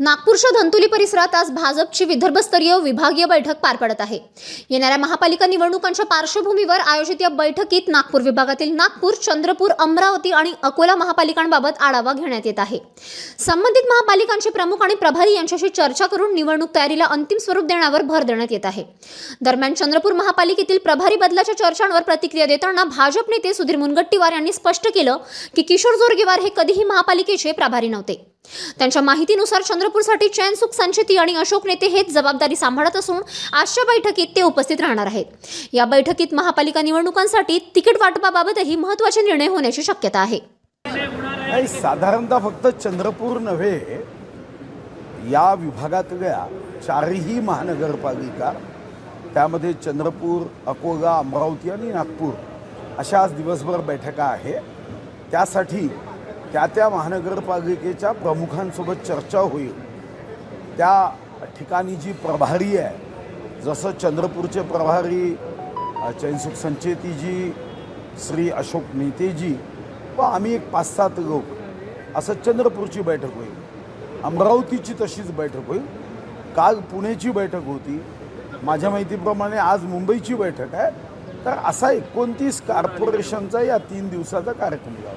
नागपूरच्या धंतोली परिसरात आज भाजपची विदर्भस्तरीय विभागीय बैठक पार पडत आहे। येणाऱ्या महापालिका निवडणुकांच्या पार्श्वभूमीवर आयोजित या बैठकीत नागपूर विभागातील नागपूर, चंद्रपूर, अमरावती आणि अकोला महापालिकांबाबत आढावा घेण्यात येत आहे। संबंधित महापालिकांचे प्रमुख आणि प्रभारी यांच्याशी चर्चा करून निवडणूक तयारीला अंतिम स्वरूप देण्यावर भर देण्यात येत आहे। दरम्यान चंद्रपूर महापालिकेतील प्रभारी बदलाच्या चर्चांवर प्रतिक्रिया देताना भाजप नेते सुधीर मुनगंटीवार यांनी स्पष्ट केलं की किशोर जोरगेवार हे कधीही महापालिकेचे प्रभारी नव्हते। त्यांच्या माहितीनुसार चंद्रपूरसाठी चैनसुख संचेती आणि अशोक नेते हेच जबाबदारी सांभाळत असून आजच्या बैठकीत ते उपस्थित राहणार आहेत। या बैठकीत महापालिका निवडणुकांसाठी तिकीट वाटपाबाबतही महत्त्वाचे निर्णय होण्याची शक्यता आहे। साधारणतः फक्त चंद्रपूर नव्हे, या विभागातल्या चारही महानगरपालिका, त्यामध्ये चंद्रपूर, अकोला, अमरावती आणि नागपूर अशा आज दिवसभर बैठका आहे। त्यासाठी त्या महानगरपालिकेच्या प्रमुखांसोबत चर्चा होईल। त्या ठिकाणी जी प्रभारी आहे, जसं चंद्रपूरचे प्रभारी चैनसुख संचेतीजी, श्री अशोक नेतेजी व आम्ही एक 5-7 लोक, असं चंद्रपूरची बैठक होईल। अमरावतीची तशीच बैठक होईल। काल पुण्याची बैठक होती, माझ्या माहितीप्रमाणे आज मुंबईची बैठक आहे। तर असा 29 कॉर्पोरेशनचा या 3 दिवसाचा कार्यक्रम झाला।